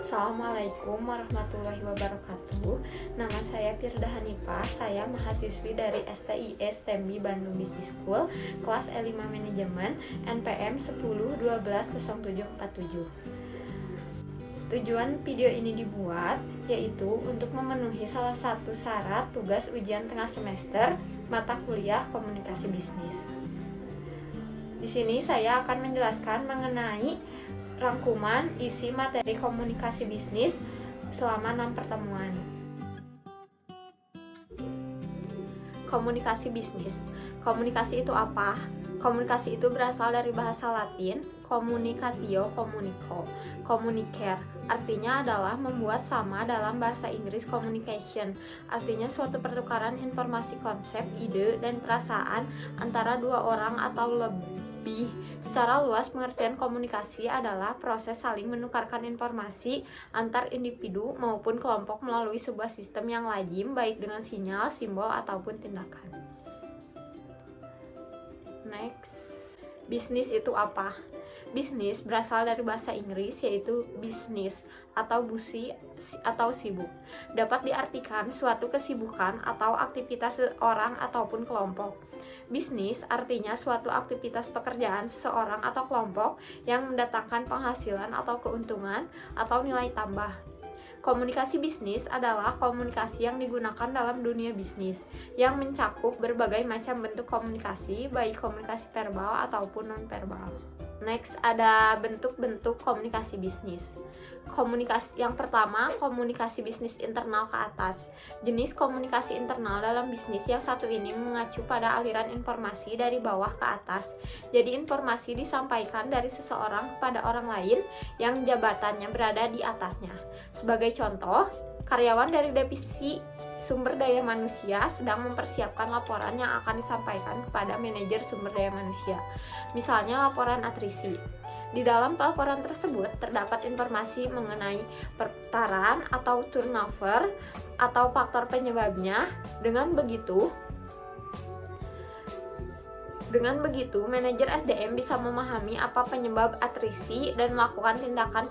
Assalamualaikum warahmatullahi wabarakatuh. Nama saya Firda Hanifah. Saya mahasiswi dari STIS Tembi Bandung Business School, kelas E5 Manajemen, NPM 10120747. Tujuan video ini dibuat yaitu untuk memenuhi salah satu syarat tugas ujian tengah semester mata kuliah Komunikasi Bisnis. Di sini saya akan menjelaskan mengenai rangkuman isi materi komunikasi bisnis selama 6 pertemuan. Komunikasi bisnis. Komunikasi itu apa? Komunikasi itu berasal dari bahasa Latin communicatio communico, communicare. Artinya adalah membuat sama dalam bahasa Inggris communication. Artinya suatu pertukaran informasi, konsep, ide, dan perasaan antara dua orang atau lebih. Secara luas, pengertian komunikasi adalah proses saling menukarkan informasi antar individu maupun kelompok melalui sebuah sistem yang lazim, baik dengan sinyal, simbol, ataupun tindakan. Next, bisnis itu apa? Bisnis berasal dari bahasa Inggris yaitu business atau busi atau sibuk. Dapat diartikan suatu kesibukan atau aktivitas seorang ataupun kelompok. Bisnis artinya suatu aktivitas pekerjaan seseorang atau kelompok yang mendatangkan penghasilan atau keuntungan atau nilai tambah. Komunikasi bisnis adalah komunikasi yang digunakan dalam dunia bisnis yang mencakup berbagai macam bentuk komunikasi, baik komunikasi verbal ataupun non-verbal. Next, ada bentuk-bentuk komunikasi bisnis. Komunikasi yang pertama, komunikasi bisnis internal ke atas. Jenis komunikasi internal dalam bisnis yang satu ini mengacu pada aliran informasi dari bawah ke atas. Jadi informasi disampaikan dari seseorang kepada orang lain yang jabatannya berada di atasnya. Sebagai contoh, karyawan dari divisi sumber daya manusia sedang mempersiapkan laporan yang akan disampaikan kepada manajer sumber daya manusia. Misalnya laporan atrisi. Di dalam laporan tersebut terdapat informasi mengenai perputaran atau turnover atau faktor penyebabnya. Dengan begitu, manajer SDM bisa memahami apa penyebab atrisi dan melakukan tindakan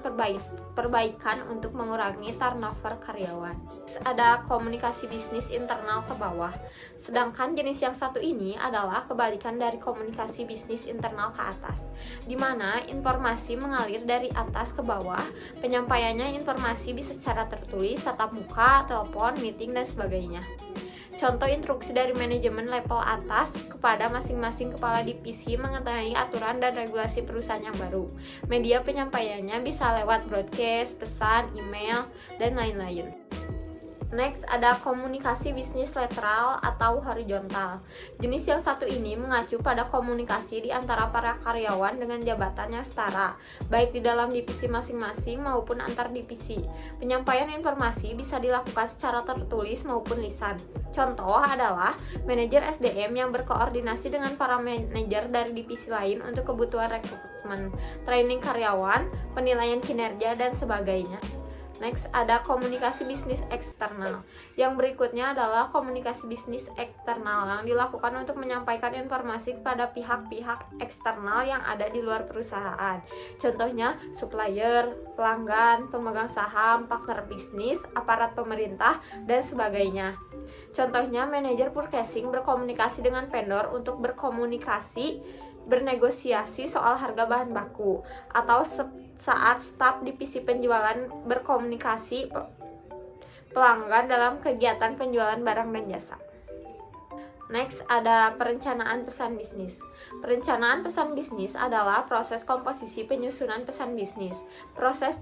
perbaikan untuk mengurangi turnover karyawan. Ada komunikasi bisnis internal ke bawah. Sedangkan jenis yang satu ini adalah kebalikan dari komunikasi bisnis internal ke atas, di mana informasi mengalir dari atas ke bawah. Penyampaiannya informasi bisa secara tertulis, tatap muka, telepon, meeting, dan sebagainya. Contoh instruksi dari manajemen level atas kepada masing-masing kepala divisi mengenai aturan dan regulasi perusahaan yang baru. Media penyampaiannya bisa lewat broadcast, pesan, email, dan lain-lain. Next, ada komunikasi bisnis lateral atau horizontal. Jenis yang satu ini mengacu pada komunikasi di antara para karyawan dengan jabatan yang setara, baik di dalam divisi masing-masing maupun antar divisi. Penyampaian informasi bisa dilakukan secara tertulis maupun lisan. Contoh adalah manajer SDM yang berkoordinasi dengan para manajer dari divisi lain untuk kebutuhan rekrutmen, training karyawan, penilaian kinerja, dan sebagainya. Next, ada komunikasi bisnis eksternal. Yang berikutnya adalah komunikasi bisnis eksternal yang dilakukan untuk menyampaikan informasi kepada pihak-pihak eksternal yang ada di luar perusahaan. Contohnya, supplier, pelanggan, pemegang saham, partner bisnis, aparat pemerintah, dan sebagainya. Contohnya, manajer purchasing berkomunikasi dengan vendor untuk bernegosiasi soal harga bahan baku, atau saat staf divisi penjualan berkomunikasi pelanggan dalam kegiatan penjualan barang dan jasa. Next, ada perencanaan pesan bisnis. Perencanaan pesan bisnis adalah proses komposisi penyusunan pesan bisnis. Proses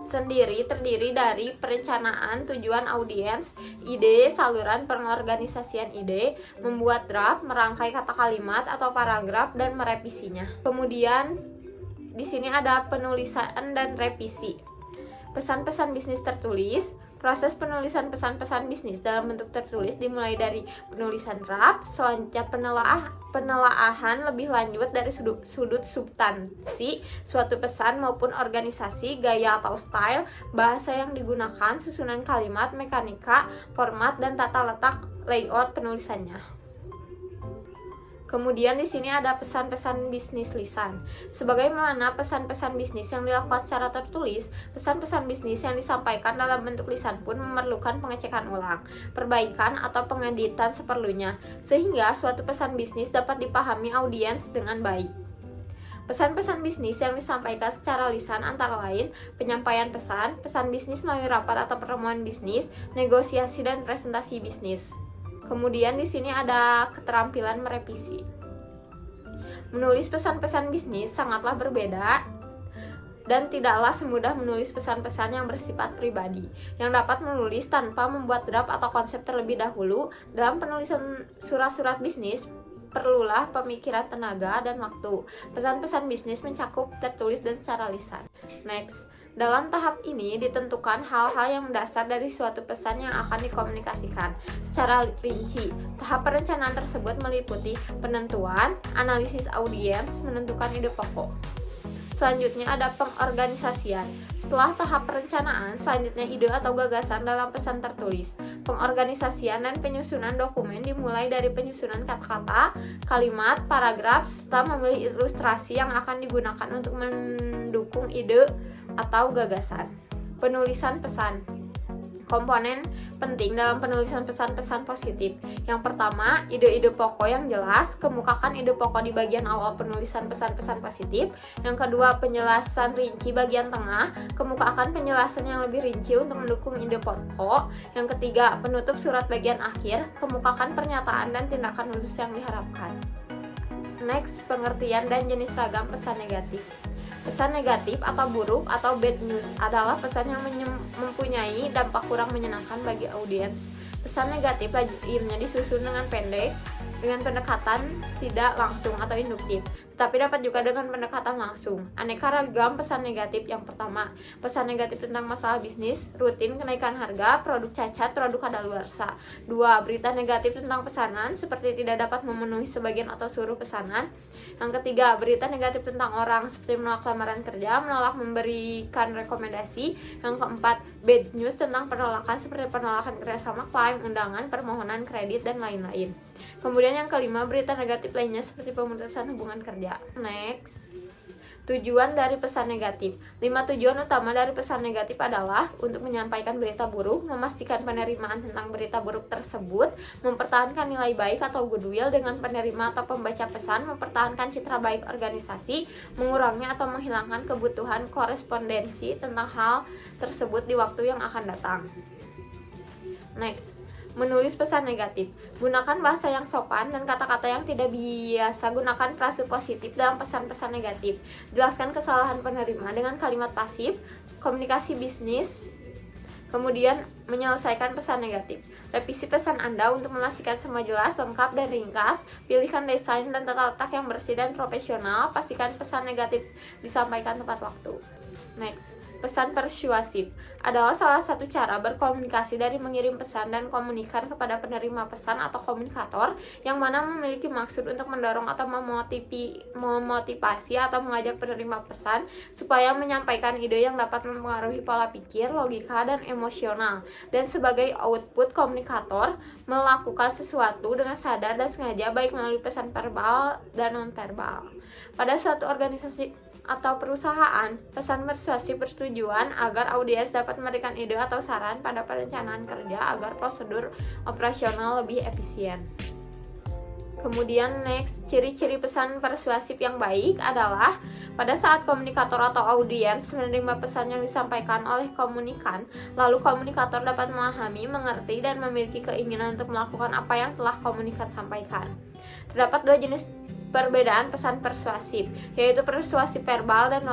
sendiri terdiri dari perencanaan tujuan audiens, ide, saluran pengorganisasian ide, membuat draft, merangkai kata kalimat atau paragraf, dan merevisinya. Kemudian di sini ada penulisan dan revisi. Pesan-pesan bisnis tertulis. Proses penulisan pesan-pesan bisnis dalam bentuk tertulis dimulai dari penulisan draft, selanjutnya penelaahan lebih lanjut dari sudut substansi suatu pesan maupun organisasi, gaya atau style, bahasa yang digunakan, susunan kalimat, mekanika, format, dan tata letak layout penulisannya. Kemudian di sini ada pesan-pesan bisnis lisan. Sebagaimana pesan-pesan bisnis yang dilakukan secara tertulis, pesan-pesan bisnis yang disampaikan dalam bentuk lisan pun memerlukan pengecekan ulang, perbaikan atau pengeditan seperlunya, sehingga suatu pesan bisnis dapat dipahami audiens dengan baik. Pesan-pesan bisnis yang disampaikan secara lisan antara lain penyampaian pesan, pesan bisnis melalui rapat atau pertemuan bisnis, negosiasi dan presentasi bisnis. Kemudian di sini ada keterampilan merevisi. Menulis pesan-pesan bisnis sangatlah berbeda dan tidaklah semudah menulis pesan-pesan yang bersifat pribadi, yang dapat menulis tanpa membuat draft atau konsep terlebih dahulu. Dalam penulisan surat-surat bisnis, perlulah pemikiran tenaga dan waktu. Pesan-pesan bisnis mencakup tertulis dan secara lisan. Next. Dalam tahap ini ditentukan hal-hal yang mendasar dari suatu pesan yang akan dikomunikasikan secara rinci. Tahap perencanaan tersebut meliputi penentuan, analisis audiens, menentukan ide pokok. Selanjutnya ada pengorganisasian. Setelah tahap perencanaan, selanjutnya ide atau gagasan dalam pesan tertulis. Pengorganisasian dan penyusunan dokumen dimulai dari penyusunan kata-kata, kalimat, paragraf, serta memilih ilustrasi yang akan digunakan untuk mendukung ide atau gagasan. Penulisan pesan. Komponen penting dalam penulisan pesan-pesan positif. Yang pertama, ide-ide pokok yang jelas. Kemukakan ide pokok di bagian awal penulisan pesan-pesan positif. Yang kedua, penjelasan rinci bagian tengah. Kemukakan penjelasan yang lebih rinci untuk mendukung ide pokok. Yang ketiga, penutup surat bagian akhir. Kemukakan pernyataan dan tindakan khusus yang diharapkan. Next, pengertian dan jenis ragam pesan negatif. Pesan negatif atau buruk atau bad news adalah pesan yang mempunyai dampak kurang menyenangkan bagi audiens. Pesan negatif lainnya disusun dengan pendekatan tidak langsung atau induktif, tetapi dapat juga dengan pendekatan langsung. Aneka ragam pesan negatif. Yang pertama, pesan negatif tentang masalah bisnis, rutin, kenaikan harga, produk cacat, produk kadaluarsa. 2. Berita negatif tentang pesanan, seperti tidak dapat memenuhi sebagian atau seluruh pesanan. Yang ketiga, berita negatif tentang orang, seperti menolak lamaran kerja, menolak memberikan rekomendasi. Yang keempat, bad news tentang penolakan, seperti penolakan kerjasama, klaim, undangan, permohonan kredit, dan lain-lain. Kemudian yang kelima, berita negatif lainnya seperti pemutusan hubungan kerja. Next, tujuan dari pesan negatif. 5 tujuan utama dari pesan negatif adalah untuk menyampaikan berita buruk, memastikan penerimaan tentang berita buruk tersebut, mempertahankan nilai baik atau goodwill dengan penerima atau pembaca pesan, mempertahankan citra baik organisasi, mengurangi atau menghilangkan kebutuhan korespondensi tentang hal tersebut di waktu yang akan datang. Next, menulis pesan negatif. Gunakan bahasa yang sopan dan kata-kata yang tidak biasa. Gunakan frase positif dalam pesan-pesan negatif. Jelaskan kesalahan penerima dengan kalimat pasif. Komunikasi bisnis. Kemudian menyelesaikan pesan negatif. Revisi pesan Anda untuk memastikan semua jelas, lengkap, dan ringkas. Pilihkan desain dan tata letak yang bersih dan profesional. Pastikan pesan negatif disampaikan tepat waktu. Next, pesan persuasif adalah salah satu cara berkomunikasi dari mengirim pesan dan komunikan kepada penerima pesan atau komunikator yang mana memiliki maksud untuk mendorong atau memotivasi atau mengajak penerima pesan supaya menyampaikan ide yang dapat mempengaruhi pola pikir, logika, dan emosional. Dan sebagai output, komunikator melakukan sesuatu dengan sadar dan sengaja baik melalui pesan verbal dan non-verbal. Pada suatu organisasi atau perusahaan, pesan persuasif bertujuan agar audiens dapat memberikan ide atau saran pada perencanaan kerja agar prosedur operasional lebih efisien. Kemudian next, ciri-ciri pesan persuasif yang baik adalah pada saat komunikator atau audiens menerima pesan yang disampaikan oleh komunikan, lalu komunikator dapat memahami, mengerti, dan memiliki keinginan untuk melakukan apa yang telah komunikan sampaikan. Terdapat 2 jenis perbedaan pesan persuasif, yaitu persuasif verbal dan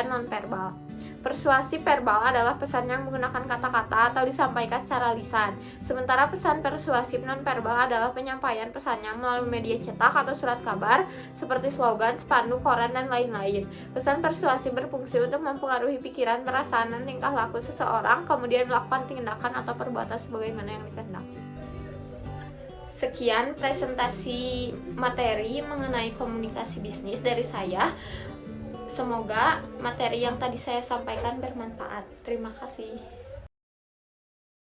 non-verbal. Persuasif verbal adalah pesan yang menggunakan kata-kata atau disampaikan secara lisan, sementara pesan persuasif non-verbal adalah penyampaian pesannya melalui media cetak atau surat kabar seperti slogan, spanduk, koran, dan lain-lain. Pesan persuasif berfungsi untuk mempengaruhi pikiran, perasaan, dan tingkah laku seseorang, kemudian melakukan tindakan atau perbuatan sebagaimana yang dikehendaki. Sekian presentasi materi mengenai komunikasi bisnis dari saya. Semoga materi yang tadi saya sampaikan bermanfaat. Terima kasih.